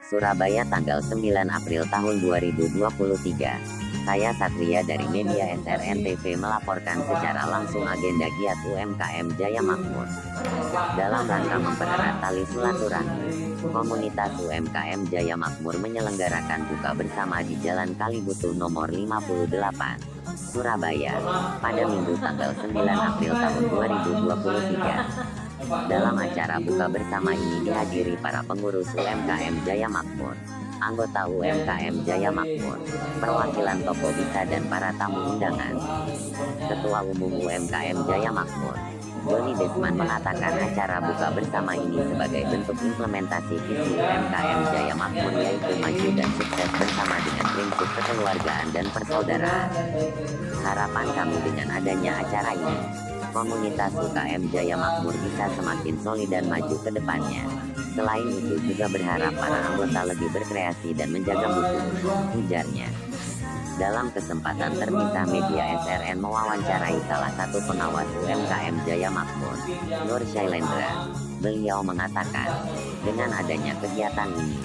Surabaya tanggal 9 April tahun 2023. Saya Satria dari media SRN TV melaporkan secara langsung agenda giat UMKM Jaya Makmur. Dalam rangka mempererat tali silaturahmi, komunitas UMKM Jaya Makmur menyelenggarakan buka bersama di Jalan Kalibutuh nomor 58, Surabaya, pada Minggu tanggal 9 April tahun 2023. Dalam acara buka bersama ini dihadiri para pengurus UMKM Jaya Makmur, anggota UMKM Jaya Makmur, perwakilan toko bisa dan para tamu undangan. Ketua Umum UMKM Jaya Makmur, Doni Desman mengatakan acara buka bersama ini sebagai bentuk implementasi visi UMKM Jaya Makmur yaitu maju dan sukses bersama dengan prinsip kekeluargaan dan persaudaraan. Harapan kami dengan adanya acara ini, komunitas UMKM Jaya Makmur bisa semakin solid dan maju ke depannya. Selain itu juga berharap para anggota lebih berkreasi dan menjaga mutu, ujarnya. Dalam kesempatan terpisah media SRN mewawancarai salah satu pengawas UMKM Jaya Makmur, Nur Shailendra. Beliau mengatakan, dengan adanya kegiatan ini,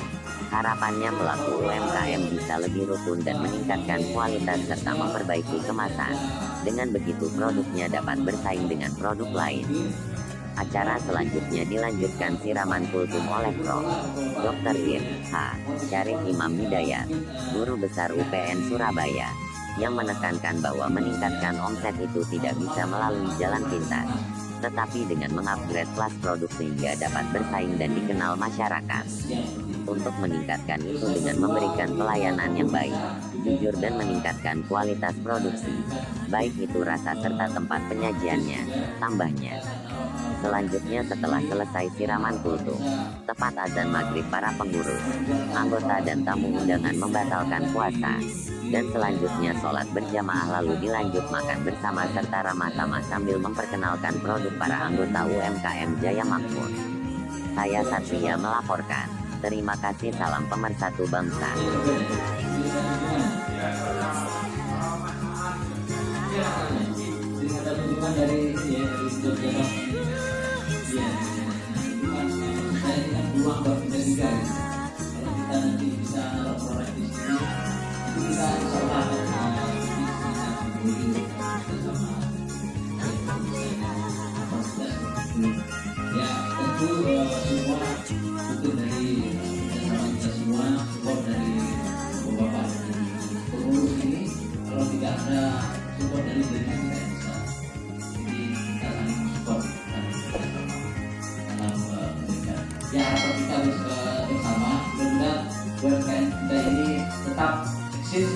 harapannya pelaku UMKM bisa lebih rukun dan meningkatkan kualitas serta memperbaiki kemasan. Dengan begitu produknya dapat bersaing dengan produk lain. Acara selanjutnya dilanjutkan siraman kultum oleh Prof. Dr. Ir. H. Syarif Imam Hidayat, Guru Besar UPN Surabaya, yang menekankan bahwa meningkatkan omset itu tidak bisa melalui jalan pintas, tetapi dengan mengupgrade kelas produk sehingga dapat bersaing dan dikenal masyarakat. Untuk meningkatkan itu dengan memberikan pelayanan yang baik, jujur dan meningkatkan kualitas produksi, baik itu rasa serta tempat penyajiannya, tambahnya. Selanjutnya setelah selesai siraman kultum, tepat azan maghrib para pengurus, anggota dan tamu undangan membatalkan puasa, dan selanjutnya sholat berjamaah lalu dilanjut makan bersama serta ramah-tamah sambil memperkenalkan produk para anggota UMKM Jaya Makmur. Saya Satria melaporkan. Terima kasih, salam pemersatu bangsa. Ya, tentu semua butuh dari kita semua support dari bapak dari pengurus ini. Kalau tidak ada support dari kita tidak bisa. Jadi kita saling support dan bersama dalam memberikan. Ya, harapan kita bersama mudah-mudahan UMKM kita ini tetap eksis,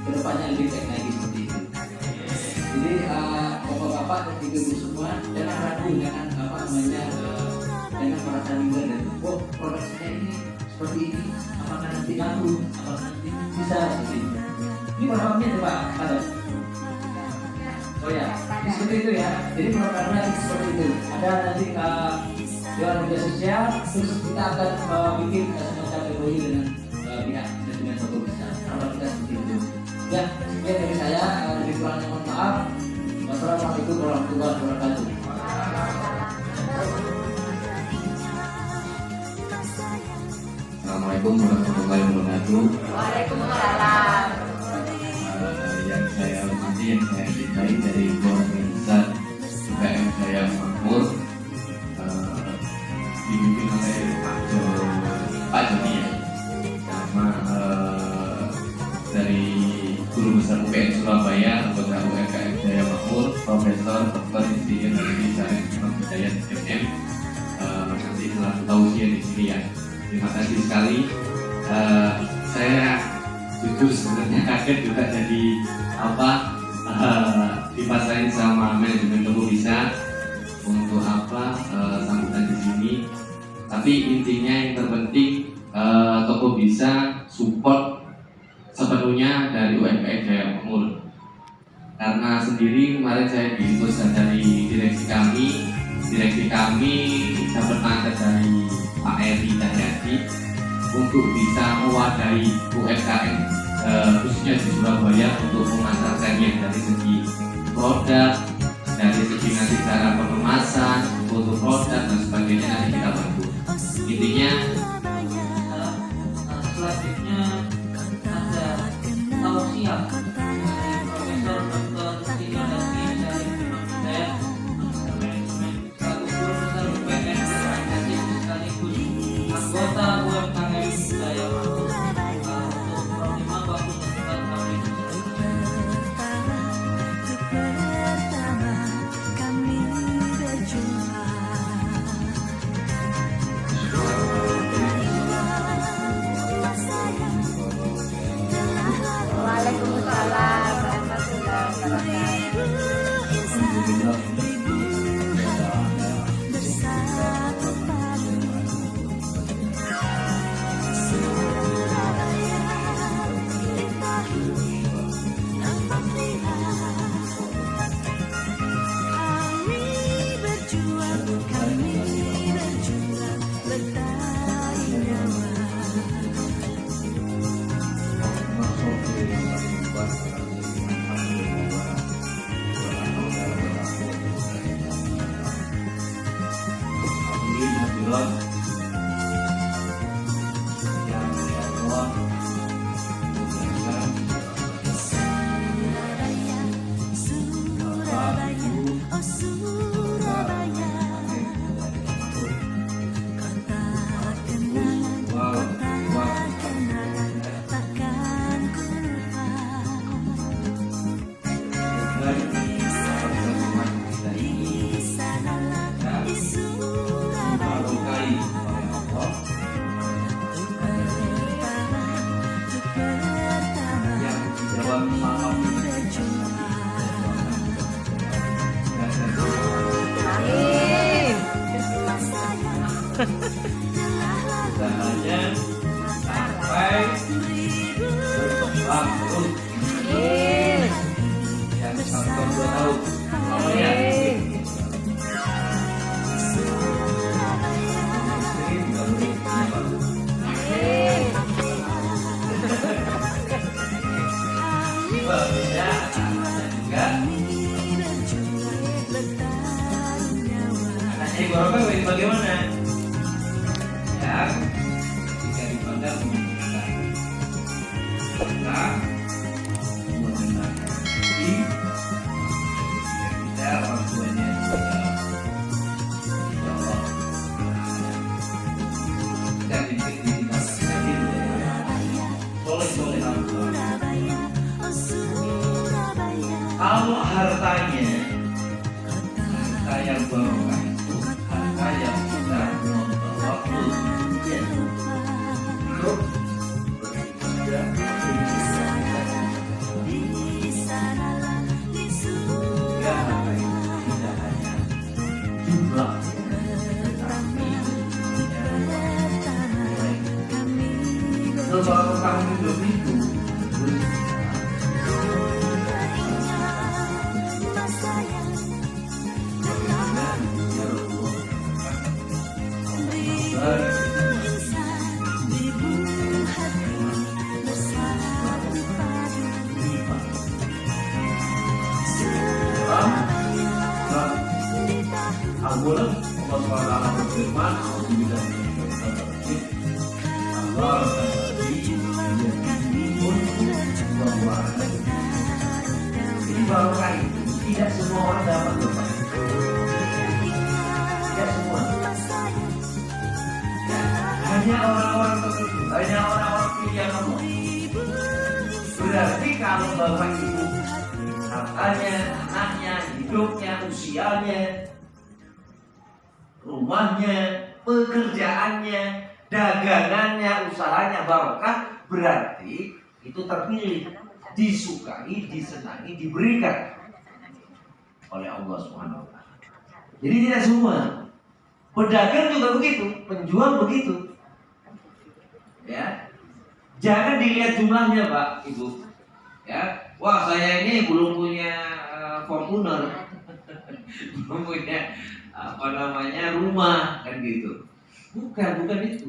kedepannya lebih baik lagi seperti itu. Jadi bapak-bapak dan ibu-ibu semua jangan ragu, jangan jangan merasa bingung dan produk saya ini seperti ini, apakah nanti laku, apakah nanti bisa seperti ini. Ini programnya coba ada. Oh ya, ini seperti itu ya. Jadi programnya seperti itu. Ada nanti jualan media sosial, terus kita akan bikin semacam teknologi dengan pihak manajemen toko bisa. Kalau kita seperti itu. Ya, sekian dari saya. Dari kurangnya mohon maaf. Wassalamualaikum warahmatullahi wabarakatuh. Assalamualaikum warahmatullahi wabarakatuh. Waalaikumsalam. Yang saya hormati, yang saya cintai dari komunitas UMKM Jaya Makmur, dipimpin oleh Pak Joni ya, sama dari Guru Besar UPN Surabaya, anggota UMKM Jaya Makmur, Profesor Dr. Insinyur Haji Syarif Imam Hidayat MM, nanti selaku tausiah di sini ya. Terima kasih sekali. Saya jujur sebenarnya kaget juga jadi dipasarin sama manajemen toko bisa untuk sambutan di sini. Tapi intinya yang terpenting toko bisa support sepenuhnya dari UMKM Jaya Makmur. Karena sendiri kemarin saya diinfokan dari direksi kami dapat mandat dari Pak Eri Cahyadi untuk bisa mewadahi UMKM khususnya di Surabaya untuk memasarkannya dari segi produk, dari segi nanti cara pengemasan, foto produk dan sebagainya nanti kita bantu. Intinya usahanya sampai berkembang terus. Yang sampai 2 tahun. Namanya. Anaknya Barokah bagaimana? Yang jika dipandang menyenangkan, kita menyenangkan diri, kita orang tuanya juga, insya Allah, kita dididik soleh kalau hartanya harta yang barokah itu harta yang bisa membawa kebahagiaan hidup beribadah ya harta itu tidak hanya jumlah tetapi kalau kamu hidup itu Allah SWT berfirman, jadi barokah itu tidak semua orang dapat berkah. Tidak semua. Hanya orang-orang tertentu, hanya orang-orang pilihan Allah. Berarti kalau bapak ibu hartanya, anaknya, hidupnya, usianya, rumahnya, pekerjaannya, dagangannya, usahanya barokah, berarti itu terpilih, disukai, disenangi, diberikan oleh Allah Subhanahu wa Ta'ala. Jadi tidak semua. Pedagang juga begitu, penjual begitu. Ya. Jangan dilihat jumlahnya, Pak, Ibu. Ya. Wah, saya ini belum punya Fortuner. Belum punya rumah kan gitu. Bukan itu.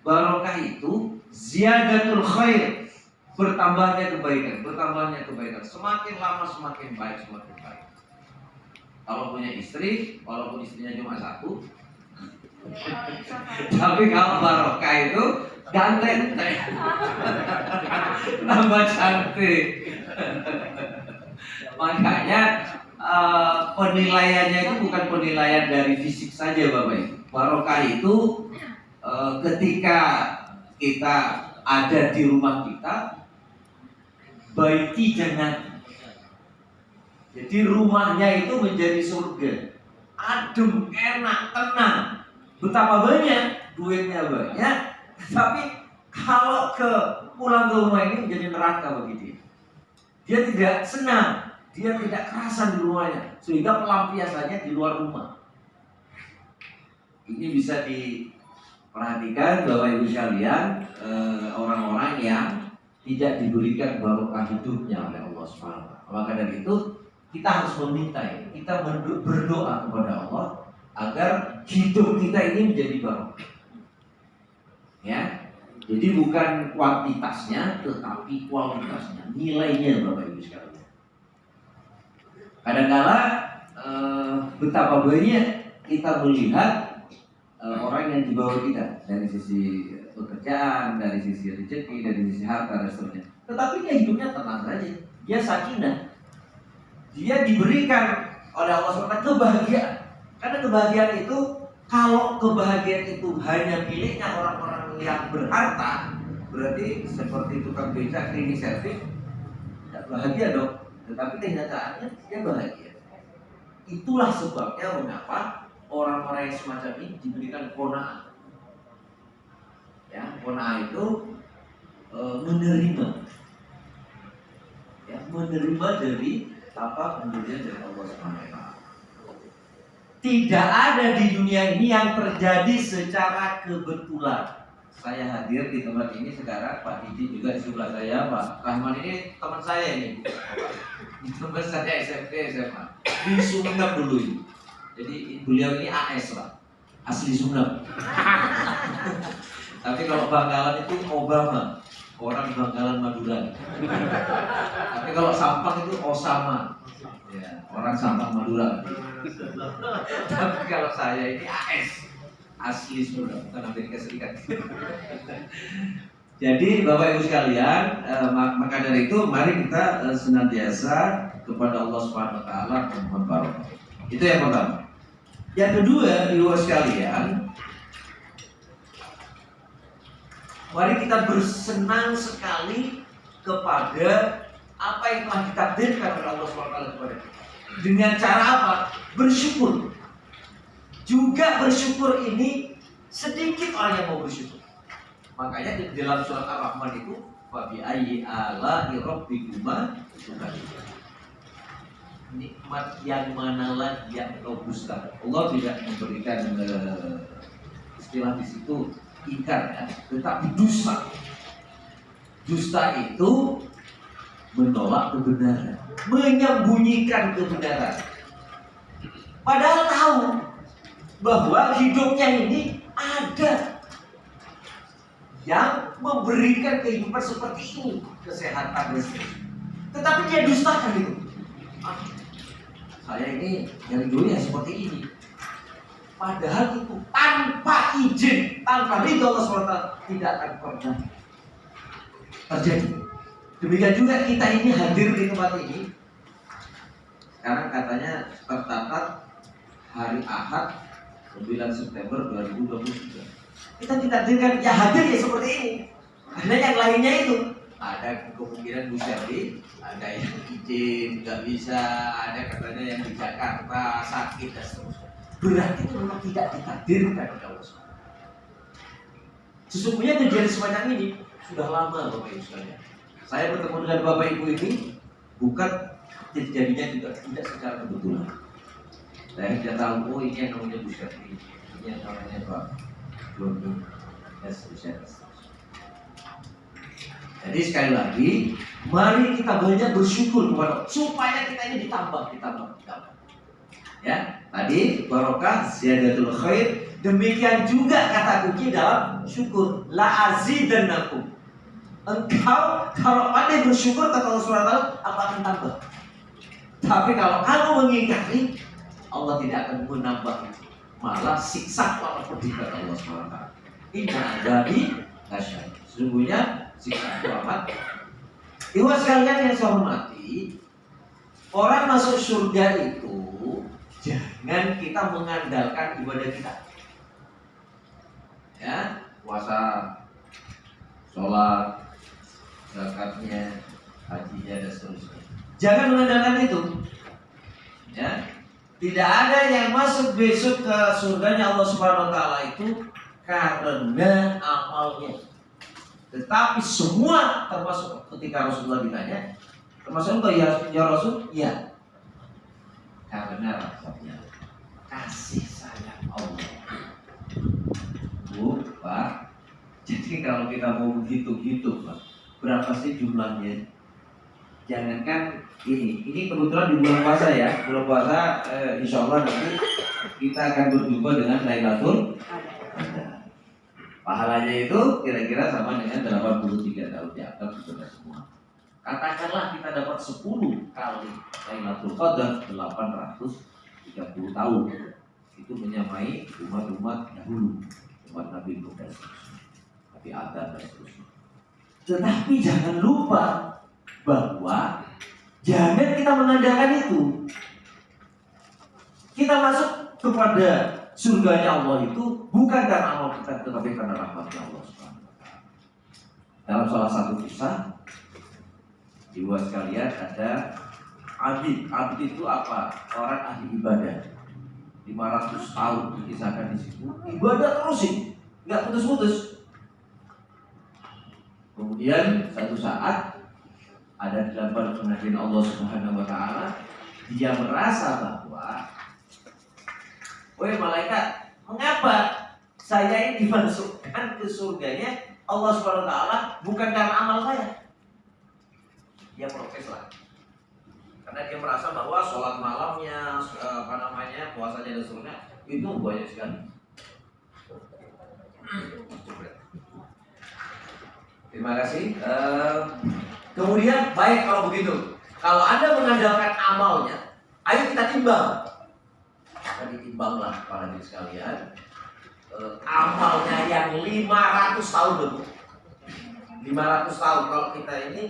Barokah itu ziyadatul khair, bertambahnya kebaikan. Semakin lama semakin baik. Kalau punya istri, walaupun istrinya cuma 1, tapi kalau barokah itu ganteng, tambah cantik. Makanya penilaiannya itu bukan penilaian dari fisik saja, Bapak Ibu. Barokah itu ketika kita ada di rumah kita, baiti jannah. Jadi rumahnya itu menjadi surga, adem, enak, tenang. Betapa banyak duitnya banyak, tapi kalau pulang ke rumah ini menjadi neraka bagi dia. Dia tidak senang, dia tidak kerasan di rumahnya, sehingga pelampiasannya di luar rumah. Ini bisa diperhatikan Bapak Ibu sekalian, orang-orang yang tidak diberikan barokah hidupnya oleh Allah SWT. Maka dari itu kita harus meminta, kita berdoa kepada Allah agar hidup kita ini menjadi barokah. Ya, jadi bukan kuantitasnya, tetapi kualitasnya, nilainya, Bapak Ibu sekalian. Kadang-kala betapa banyak kita melihat orang yang di bawah kita dari sisi pekerjaan, dari sisi rezeki, dari sisi harta dan seterusnya. Tetapi dia hidupnya tenang saja, dia sakinah, dia diberikan oleh Allah SWT kebahagiaan. Karena kebahagiaan itu, kalau kebahagiaan itu hanya miliknya orang-orang yang berharta, berarti seperti tukang beca, cleaning service, tidak bahagia dong. Tetapi kenyataannya dia bahagia. Itulah sebabnya mengapa orang-orang yang semacam ini diberikan qanaah. Ya, qanaah itu menerima, ya, menerima dari apa pemberian dari Allah SWT. Tidak ada di dunia ini yang terjadi secara kebetulan. saya hadir di tempat ini sekarang, Pak Didi juga di sebelah saya, Pak Rahman ini teman saya ini, teman saya SMP SMA di Sumeneb dulu ini. Jadi beliau ini AS Pak, asli Sumeneb. Tapi kalau Bangkalan itu Obama, orang Bangkalan Madura. Tapi kalau Sampang itu Osama, ya, orang Sampang Madura. Tapi kalau saya ini AS, asli Sumeneb, bukan Amerika Serikat. Jadi Bapak Ibu sekalian, maka dari itu mari kita senantiasa kepada Allah Subhanahu Wa Taala memohon barokah. Itu yang pertama. Yang kedua, Ibu sekalian, mari kita bersenang sekali kepada apa yang telah ditakdirkan oleh Allah Subhanahu Wa Taala kepada kita. Dengan cara apa? Bersyukur. Juga bersyukur ini sedikit orang yang mau bersyukur. Makanya di dalam surat Ar-Rahman itu Fabi ayyi ala'i rabbikuma tukadziban. Nikmat yang mana lagi yang kau dustakan. Allah tidak memberikan istilah di situ ingkar ya, tetapi dusta. Dusta itu menolak kebenaran, menyembunyikan kebenaran. Padahal tahu bahwa hidupnya ini ada yang memberikan kehidupan seperti ini, kesehatan dan sebagainya. Tetapi dia dustakan itu. Saya ini dari dulu ya seperti ini. Padahal itu tanpa izin, tanpa ridho Allah SWT tidak akan pernah terjadi. Demikian juga kita ini hadir di tempat ini. Sekarang katanya tercatat hari Ahad 9 September 2023. Kita ditakdirkan ya hadir ya seperti ini. Karena yang lainnya itu ada kemungkinan Bu Sherly, ada yang izin nggak bisa, ada katanya yang di Jakarta sakit dan seterusnya. Berarti itu memang tidak ditakdirkan oleh Allah. Sesungguhnya kejadian semacam ini sudah lama Bapak Ibu sekalian. Saya bertemu dengan Bapak Ibu ini bukan terjadinya juga tidak secara kebetulan. Saya tidak tahu, oh ini yang namanya Bu Sherly, ini yang namanya Pak Doni, dan seterusnya. Jadi sekali lagi, mari kita banyak bersyukur kepada Allah supaya kita ini ditambah. Ya, tadi barokah ziyadatul khair. Demikian juga kata kunci dalam syukur, la azidannakum. Engkau kalau pandai bersyukur kata Allah SWT, apa akan tambah. Tapi kalau kamu mengingkari, Allah tidak akan menambah, malah siksa malah pedih kata Allah SWT. Inna adabi nasyad. Sesungguhnya siksa amat. Ibu sekalian yang saya hormati, orang masuk surga itu jangan kita mengandalkan ibadah kita. Ya, puasa, sholat, zakatnya, hajinya dan seterusnya. Jangan mengandalkan itu. Ya, tidak ada yang masuk besok ke surganya Allah Subhanahu Wa Taala itu karena amalnya. Tetapi semua termasuk ketika Rasulullah ditanya, termasuk engkau ya Rasul? Ya. Karena rahmatnya, kasih sayang Allah. Bu, Pak. Jadi kalau kita mau begitu Pak, berapa sih jumlahnya? Jangankan ini kebetulan di bulan puasa ya. Bulan puasa insya Allah nanti kita akan berjumpa dengan Lailatul Qadar. Pahalanya itu kira-kira sama dengan 83 tahun di atas kita semua. Katakanlah kita dapat 10 kali Lailatul Qadar 830 tahun. Itu menyamai umat-umat dahulu, umat Nabi Muhammad. Tapi ada dan seterusnya. Tetapi jangan lupa bahwa jangan kita mengandalkan itu. Kita masuk kepada surganya Allah itu bukan karena amal kita, tetapi karena rahmatnya Allah Subhanahu wa Ta'ala. Dalam salah satu kisah, Ibu sekalian, ada abid. Abid itu apa? Orang ahli ibadah. 500 tahun dikisahkan di situ. Ibadah terus sih, nggak putus-putus. Kemudian satu saat ada di dalam pengajian Allah Subhanahu wa Ta'ala, dia merasa bahwa, woi malaikat, mengapa Saya ini dimasukkan ke surganya Allah SWT bukan karena amal saya. Dia protes lah. Karena dia merasa bahwa sholat malamnya, puasanya dan seterusnya itu banyak sekali. Terima kasih. Kemudian baik kalau begitu. Kalau Anda mengandalkan amalnya, ayo kita timbang. Maka ditimbanglah para diri sekalian. Amalnya yang 500 tahun lebih. 500 tahun kalau kita ini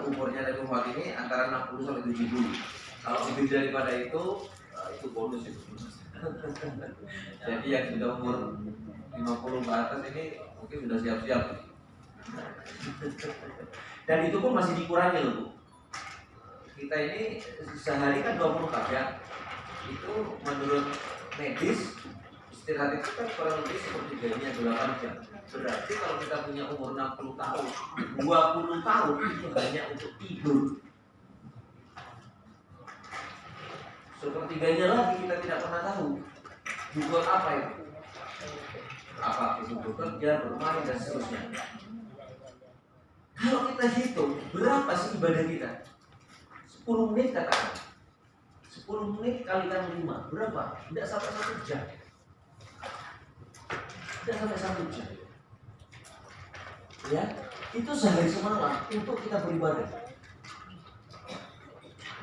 umurnya Nabi Muhammad ini antara 60 sampai 70. Kalau lebih daripada itu bonus itu. Jadi yang sudah umur 50 ke atas ini mungkin sudah siap-siap. Dan itu pun masih dikurangi loh, Bu. Kita ini sehari kan 20 jam. Itu menurut medis istirahat itu kan kurang lebih sepertiganya 8 jam. Berarti kalau kita punya umur 60 tahun, 20 tahun itu hanya untuk tidur. Sepertiganya lagi kita tidak pernah tahu. Buat apa itu? Apa itu bekerja, bermain dan seterusnya. Kalau kita hitung berapa sih ibadah kita? 10 menit katakan. 10 menit kalikan 5 berapa? Tidak sampai 1 jam. Tidak sampai 1 jam. Ya, itu sehari semalam untuk kita beribadah.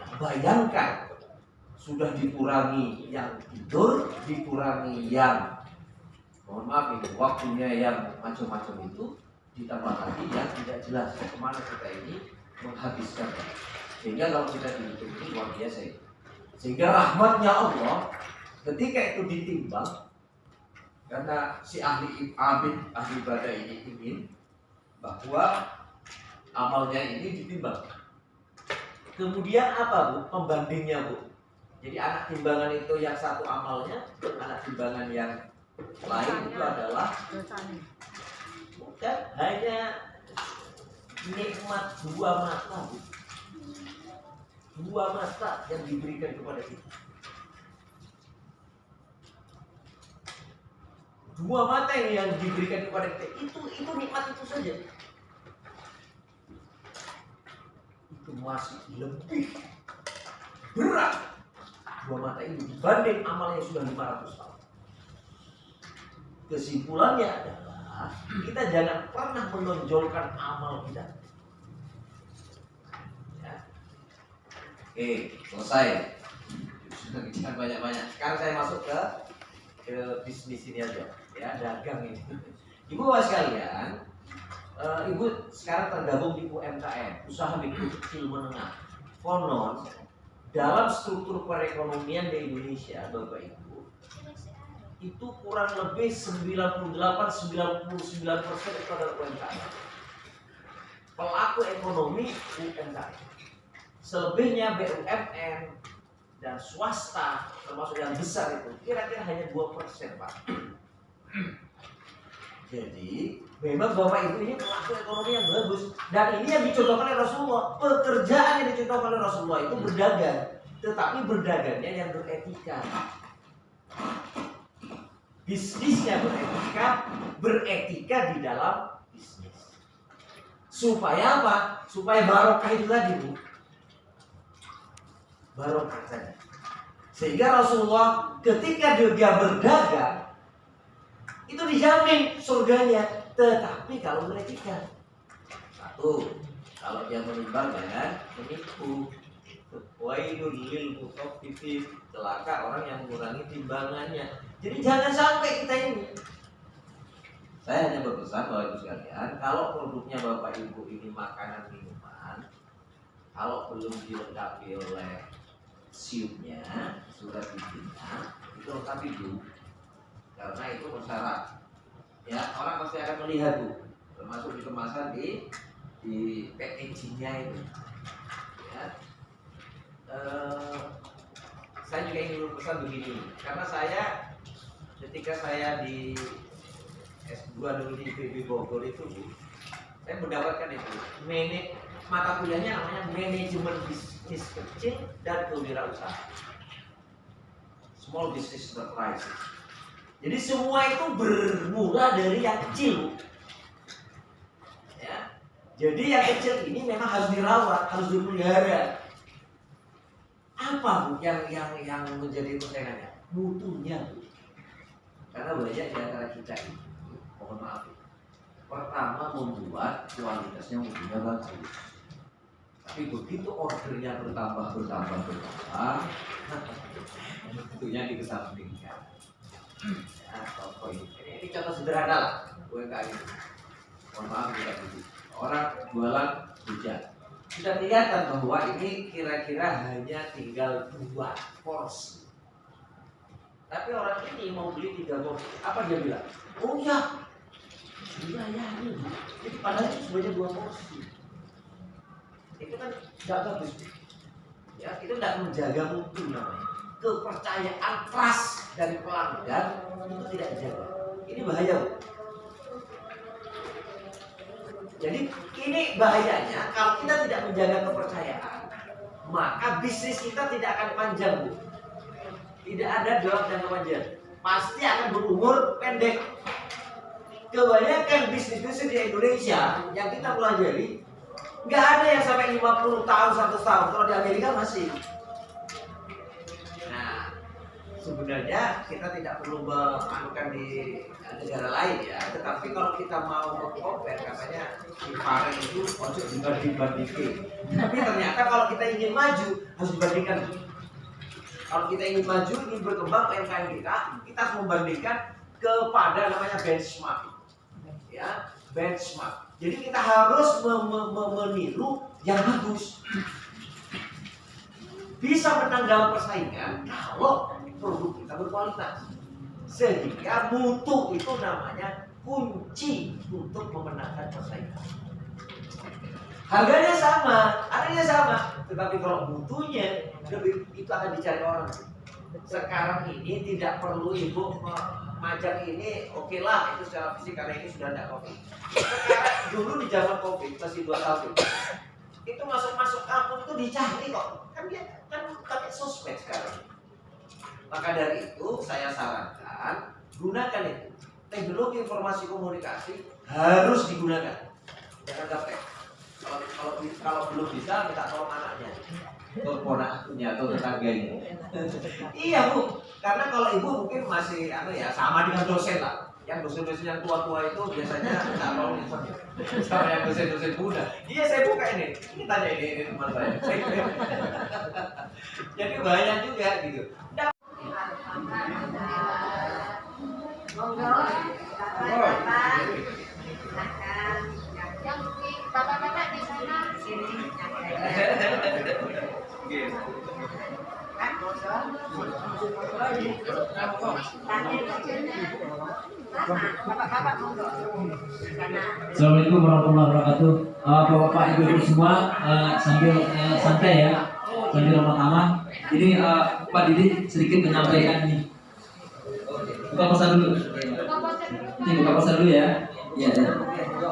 Nah, bayangkan sudah dikurangi yang tidur, dikurangi yang mohon maaf itu waktunya yang macam-macam itu, ditambah lagi yang tidak jelas kemana kita ini menghabiskan. Sehingga kalau kita dihitung itu luar biasa itu. Sehingga rahmatnya Allah ketika itu ditimbang, karena si ahli ibadah ini ingin bahwa amalnya ini ditimbang. Kemudian apa, Bu? Pembandingnya, Bu. Jadi anak timbangan itu yang satu amalnya, anak timbangan yang lain itu adalah bukan hanya nikmat 2 mata, Bu. 2 mata yang diberikan kepada kita. 2 mata yang diberikan kepada kita itu nikmat itu saja. Itu masih lebih berat 2 mata ini dibanding amal yang sudah 500 tahun. Kesimpulannya adalah kita jangan pernah menonjolkan amal kita. Ya. Oke, selesai. Jangan banyak-banyak. Sekarang saya masuk ke bisnis ini aja, ya, dagang ini. Ibu bapak sekalian, ibu sekarang tergabung di UMKM, usaha mikro kecil menengah. Konon dalam struktur perekonomian di Indonesia, bapak ibu, itu kurang lebih 98-99% itu adalah UMKM. Pelaku ekonomi UMKM. Selebihnya BUMN dan swasta, termasuk yang besar itu kira-kira hanya 2%, Pak. Jadi memang bapak ibu ini pelaku ekonomi yang bagus, dan ini yang dicontohkan oleh Rasulullah. Pekerjaan yang dicontohkan oleh Rasulullah itu berdagang, tetapi berdagangnya yang beretika. Bisnisnya beretika di dalam bisnis. Supaya apa? Supaya barokah itu tadi, Bu. Barokah saja. Sehingga Rasulullah ketika dia berdagang itu dijamin surganya. Tetapi kalau beretika, satu, kalau dia menimbang jangan menipu. Wailul lil mutaffifin, celaka orang yang mengurangi timbangannya. Jadi jangan sampai kita ini. Saya hanya berpesan bahwa ibu sekalian, kalau produknya bapak ibu ini makanan minuman, kalau belum dilengkapi oleh siupnya, surat izinnya, itu lengkapi dulu, karena itu bersyarat. Ya, orang pasti akan melihat, Bu, termasuk di kemasan di packagingnya itu. Ya. Saya juga ingin berpesan begini, karena saya ketika saya di S2 dulu di IPB Bogor itu, Bu, saya mendapatkan itu mata kuliahnya namanya manajemen bisnis kecil dan kewirausahaan, small business enterprise. Jadi semua itu bermula dari yang kecil. Ya. Jadi yang kecil ini memang harus dirawat, harus dipelihara. Apa Bu yang menjadi persaingannya? Mutunya Bu. Karena banyak di antara kita ini, mohon maaf, pertama membuat kualitasnya mutunya bagus. Tapi begitu ordernya bertambah, mutunya dikesampingkan. Ya, contoh ini contoh sederhana lah, UMKM ini. Mohon maaf tidak begitu. Orang jualan hujan. Sudah kelihatan bahwa ini kira-kira hanya tinggal 2 porsi. Tapi orang ini mau beli 3 porsi. Apa dia bilang? Oh ya, iya ini. Jadi padahal itu sebenarnya 2 porsi. Itu kan tidak bagus. Ya, itu tidak menjaga mutu namanya. Kepercayaan trust dari pelanggan itu tidak dijaga. Ini bahaya, Bu. Jadi ini bahayanya kalau kita tidak menjaga kepercayaan, maka bisnis kita tidak akan panjang, Bu. Tidak ada dalam jangka panjang. Pasti akan berumur pendek. Kebanyakan bisnis-bisnis di Indonesia yang kita pelajari nggak ada yang sampai 50 tahun, 100 tahun. Kalau di Amerika masih. Sebenarnya kita tidak perlu menganukan di negara lain ya, tetapi kalau kita mau meng-compare katanya di Paris itu harus dibanding-bandingin. Tapi ternyata kalau kita ingin maju harus dibandingkan. Kalau kita ingin maju, ingin berkembang UMKM kita harus membandingkan kepada namanya benchmark. Ya, benchmark. Jadi kita harus meniru yang bagus. Bisa menang dalam persaingan kalau produk kita berkualitas, sehingga mutu itu namanya kunci untuk memenangkan persaingan. Harganya sama, harganya sama, tetapi kalau mutunya lebih itu akan dicari orang. Sekarang ini tidak perlu ibu majak ini, oke lah itu secara fisik karena ini sudah tidak COVID. Sekarang dulu di zaman COVID masih 2 tahun itu masuk kampung itu dicari kok, kan dia kan pakai sosmed sekarang. Maka dari itu saya sarankan gunakan itu. Teknologi informasi komunikasi harus digunakan. Jangan gaptek. Kalau belum bisa minta tolong anaknya, atau ponaknya atau tetangganya. Iya Bu, karena kalau ibu mungkin masih sama dengan dosen lah. Yang dosen-dosen yang tua-tua itu biasanya minta tolong sama yang dosen-dosen muda. Iya saya buka ini tanya ini teman saya. Jadi banyak juga gitu. Monggo, bapak-bapak di sana sini. Bapak-bapak monggo. Assalamualaikum warahmatullahi wabarakatuh. Bapak-bapak ibu-ibu semua sambil santai ya, sambil ramah-ramah. Ini Pak Didi sedikit menyampaikan nih. Buka puasa dulu. Ini buka puasa dulu ya. Iya. Ya.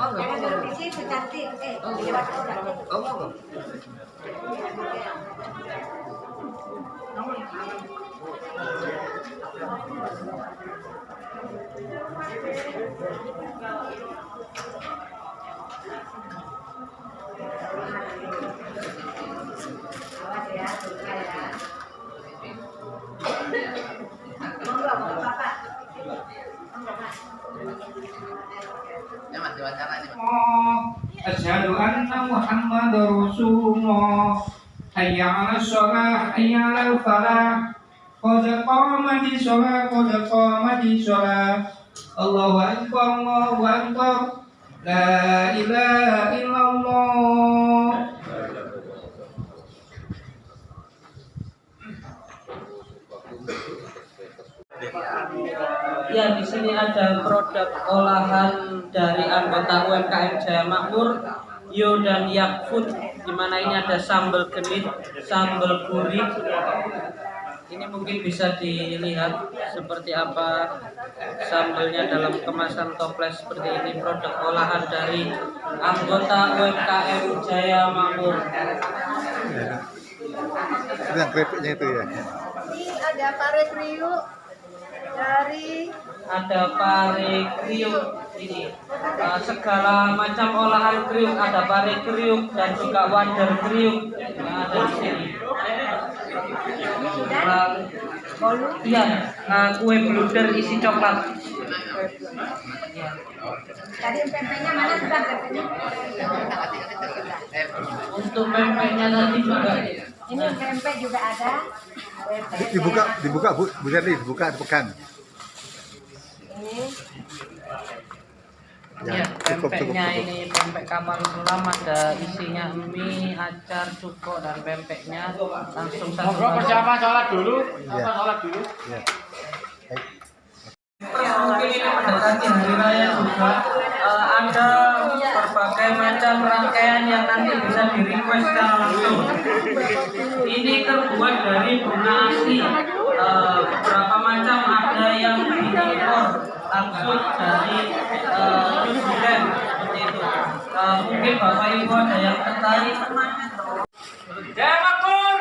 Jangan duduk di situ cantik. Lewat orang. Awas ya, suka ya. Monggo, Bapak. Monggo, Pak. Asyhadu anna Muhammadar Rasulullah. Hayya 'alas shalah, hayya 'alal falah. Qad qamatis shalah, qad qamatis shalah. Allahu akbar, Allahu akbar. La ilaha illallah. Ya, di sini ada produk olahan dari anggota UMKM Jaya Makmur, Yo dan Yak Food, di mana ini ada sambal genit, sambal gurih. Ini mungkin bisa dilihat seperti apa sambalnya dalam kemasan toples seperti ini, produk olahan dari anggota UMKM Jaya Makmur. Itu yang keripiknya itu ya. Ini ada pare kriuk dari Ada pare kriuk ini, segala macam olahan kriuk, ada pare kriuk dan juga wader kriuk yang ada di sini. Iya, kue bluder isi coklat. Ya. tadi pempeknya mana sudah pempeknya? Untuk pempeknya tadi juga. Ini pempek juga ada. Dibuka Bu Jali, dibuka dipegang. Ini Ya, cukup. pempeknya ini pempek kapal selam, ada isinya mie, acar, cuko dan pempeknya langsung satu. Persiapan sholat dulu. Iya. Sholat dulu. Iya. Mungkin ini mendekati hari raya juga, ada berbagai macam rangkaian yang nanti bisa di request secara langsung. Ini terbuat dari bunga asli, beberapa macam, ada yang diimpor langsung dari New Zealand seperti itu. Mungkin Bapak Ibu ada yang tertarik. Jaya Makmur.